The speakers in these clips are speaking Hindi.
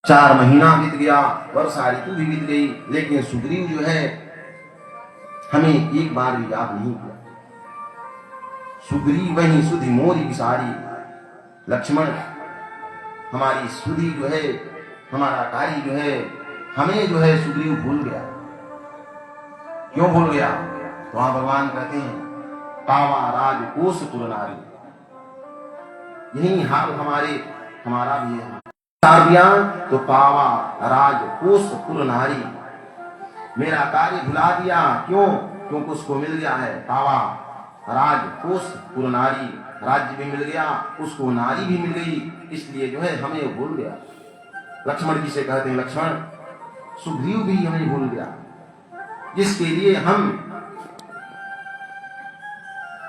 4 महीना बीत गया, वर्षा ऋतु भी बीत गई, लेकिन सुग्रीव जो है हमें एक बार भी याद नहीं किया। सुग्रीव वही सुधि मोरी विसारी, लक्ष्मण हमारी सुधि जो है, हमारा कार्य जो है, हमें जो है सुग्रीव भूल गया। क्यों भूल गया? तो वहां भगवान कहते हैं पावा राजकोष पुर नारी। यही हाल हमारा भी है। दिया तो पावा राजकोष पुर नारी, मेरा कार्य भुला दिया। क्यों? क्योंकि उसको मिल गया है पावा राजकोष पुर नारी, राज्य भी मिल गया, उसको नारी भी मिल गई, इसलिए जो है हमें भूल गया। लक्ष्मण जी से कहते हैं लक्ष्मण सुग्रीव भी हमें भूल गया, जिसके लिए हम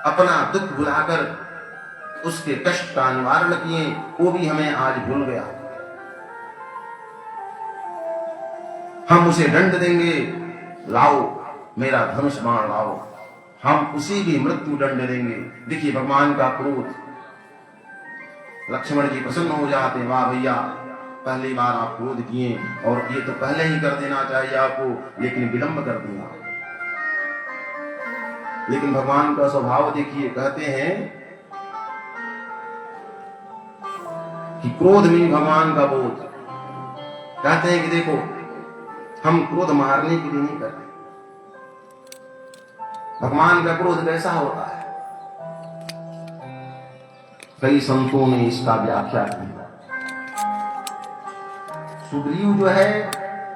अपना दुख भुलाकर उसके कष्ट का निवारण किए, वो भी हमें आज भूल गया। हम उसे दंड देंगे, लाओ मेरा धनुष बाण लाओ, हम उसी भी मृत्यु दंड देंगे। देखिए भगवान का क्रोध। लक्ष्मण जी प्रसन्न हो जाते, वाह भैया पहली बार आप क्रोध किए, और ये तो पहले ही कर देना चाहिए आपको, लेकिन विलंब कर दिया। लेकिन भगवान का स्वभाव देखिए, कहते हैं कि क्रोध में भगवान का बोध। कहते हैं कि देखो हम क्रोध मारने के लिए नहीं करते। भगवान का क्रोध कैसा होता है? कई संतों ने इसका व्याख्या की। सुग्रीव जो है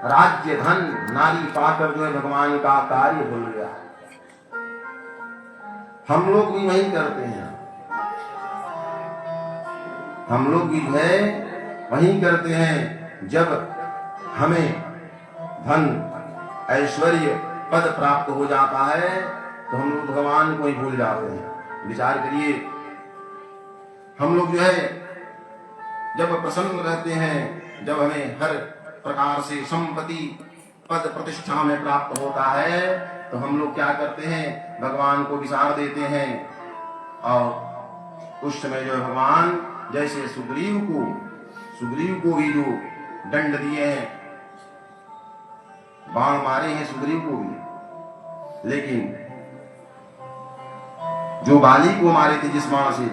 राज्य धन नारी पाकर जो है भगवान का कार्य भूल गया। हम लोग भी वही करते हैं, हम लोग भी जो है वही करते हैं। जब हमें धन ऐश्वर्य पद प्राप्त हो जाता है तो हम लोग भगवान को ही भूल जाते हैं। विचार करिए, हम लोग जो है जब प्रसन्न रहते हैं, जब हमें हर प्रकार से संपत्ति पद प्रतिष्ठा में प्राप्त होता है, तो हम लोग क्या करते हैं? भगवान को विसार देते हैं। और उस समय जो भगवान जैसे सुग्रीव को भी जो दंड दिए हैं, बाण मारे हैं सुग्रीव को भी, लेकिन जो बाली को मारे थे जिस बाण से,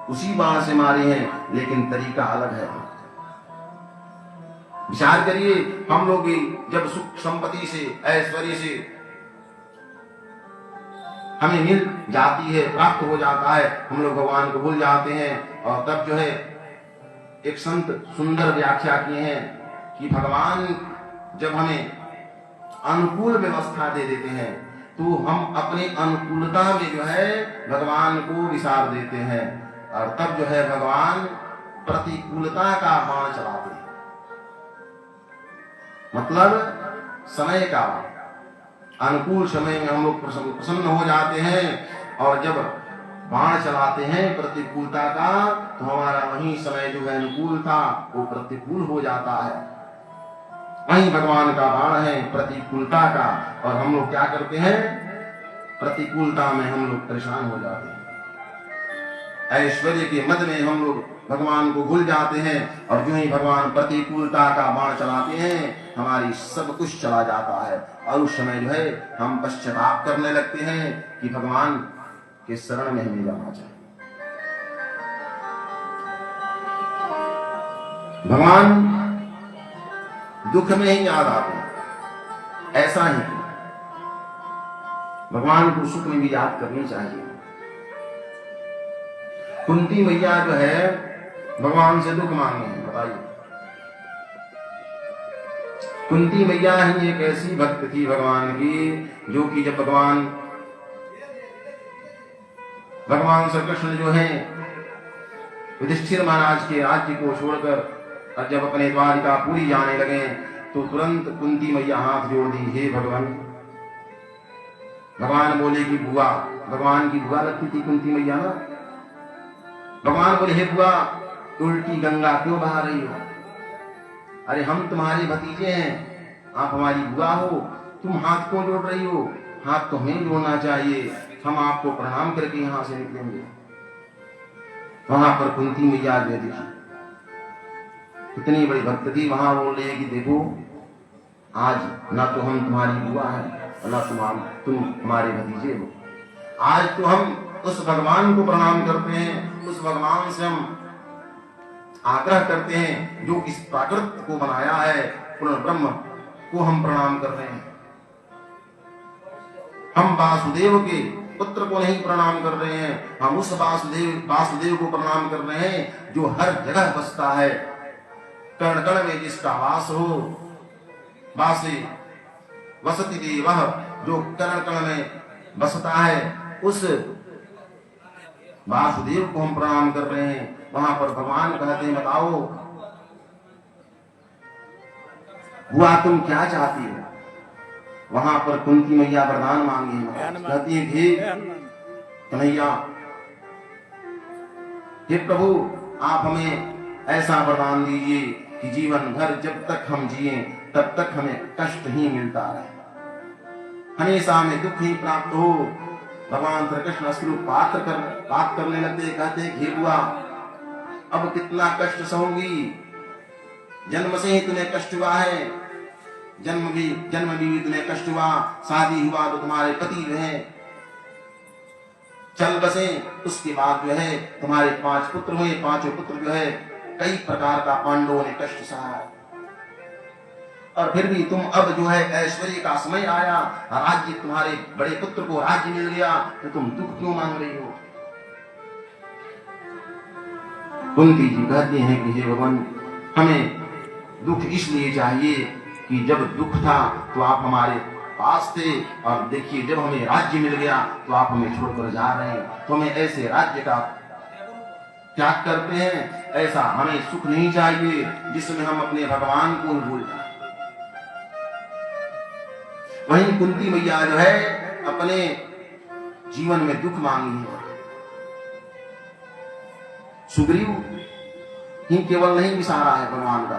उसी बाण से मारे हैं, लेकिन तरीका अलग है। विचार करिए, हम लोग जब सुख संपत्ति से ऐश्वर्य से हमें मिल जाती है, प्राप्त हो जाता है, हम लोग भगवान को भूल जाते हैं। और तब जो है एक संत सुंदर व्याख्या किए हैं कि भगवान जब हमें अनुकूल व्यवस्था दे देते हैं तो हम अपनी अनुकूलता में जो है भगवान को विसार देते हैं, और तब जो है भगवान प्रतिकूलता का बाण चलाते हैं। मतलब समय का अनुकूल समय में हम लोग प्रसन्न हो जाते हैं, और जब बाण चलाते हैं प्रतिकूलता का, तो हमारा वही समय जो है अनुकूल था वो प्रतिकूल हो जाता है। वही भगवान का बाण है प्रतिकूलता का, और हम लोग क्या करते हैं? प्रतिकूलता में हम लोग परेशान हो जाते हैं। ऐश्वर्य के मद में हम लोग भगवान को भूल जाते हैं, और जो ही भगवान प्रतिकूलता का बाण चलाते हैं, हमारी सब कुछ चला जाता है। और उस समय जो है हम पश्चाताप करने लगते हैं कि भगवान के शरण में हमें जाना चाहिए। भगवान दुख में ही याद आते हैं, ऐसा ही भगवान को सुख में भी याद करनी चाहिए। कुंती मैया जो है भगवान से दुख मांगे हैं, बताइए। कुंती मैया ही एक ऐसी भक्त थी भगवान की, जो कि जब भगवान श्री कृष्ण जो है युधिष्ठिर महाराज के राज्य को छोड़कर और जब अपने द्वारिकापुरी जाने लगे, तो तुरंत कुंती मैया हाथ जोड़ दी, हे भगवान। भगवान बोले कि बुआ, भगवान की बुआ लगती थी कुंती मैया ना। भगवान बोले, हे बुआ उल्टी गंगा क्यों बहा रही हो? अरे हम तुम्हारे भतीजे हैं, आप हमारी बुआ हो, तुम हाथ क्यों जोड़ रही हो? हाथ तो हमें जोड़ना चाहिए, हम आपको प्रणाम करके यहां से निकलेंगे। वहां पर कुंती मैया जो देखी इतनी बड़ी भक्त थी, वहां बोल रही है कि देखो आज ना तो हम तुम्हारी बुआ है और ना तुम हमारे भतीजे हो। आज तो हम उस भगवान को प्रणाम करते हैं, उस भगवान से हम आग्रह करते हैं जो इस प्राकृत को बनाया है, पुनर्ब्रह्म को हम प्रणाम कर रहे हैं। हम वासुदेव के पुत्र को नहीं प्रणाम कर रहे हैं, हम उस वासुदेव को प्रणाम कर रहे हैं जो हर जगह बसता है, कण कण में जिसका वास हो। वासे वसति देवः, जो कण कण में बसता है, उस वासुदेव को हम प्रणाम कर रहे हैं। वहां पर भगवान कहते हैं बताओ बुआ तुम क्या चाहती हो। वहां पर कुंती मैया वरदान मांगी, कहती है हे कन्हैया, हे प्रभु आप हमें ऐसा वरदान दीजिए कि जीवन भर जब तक हम जिए तब तक हमें कष्ट ही मिलता रहे, हमेशा हमें दुख ही प्राप्त हो। भगवान श्री कृष्ण अश्रु बात करने लगते, कहते हे बुआ अब कितना कष्ट सहोगी, जन्म से ही तुम्हें कष्ट हुआ है, जन्म भी तुम्हें कष्ट हुआ, शादी हुआ तो तुम्हारे पति जो है चल बसे, उसके बाद जो है तुम्हारे 5 पुत्र हुए, 5 पुत्र जो है कई प्रकार का पांडवों ने कष्ट सहा, और फिर भी तुम अब जो है ऐश्वर्य का समय आया, राज्य तुम्हारे बड़े पुत्र को राज्य मिल गया, तो तुम दुख क्यों मांग रही हो। कुंती जी कहती हैं कि हे भगवान हमें दुख इसलिए चाहिए कि जब दुख था तो आप हमारे पास थे, और देखिए जब हमें राज्य मिल गया तो आप हमें छोड़कर जा रहे हैं, तो हमें ऐसे राज्य का त्याग करते हैं। ऐसा हमें सुख नहीं चाहिए जिसमें हम अपने भगवान को भूल जाए। वहीं कुंती मैया जो है अपने जीवन में दुख मांगी है। सुग्रीव ही केवल नहीं विसारा है भगवान का,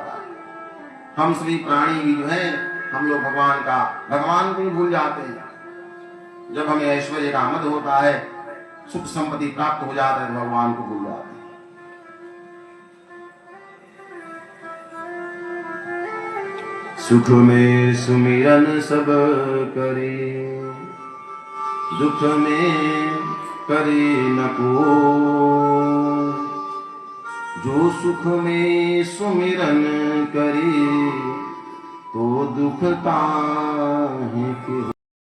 हम सभी प्राणी भी जो है हम लोग भगवान को ही भूल जाते हैं। जब हमें ऐश्वर्य का मद होता है, सुख संपत्ति प्राप्त हो जाता है, भगवान को भूल जाते हैं। सुख में सुमिरन सब करे, दुख में करे न को, जो सुख में सुमिरन करे तो दुख काहे के।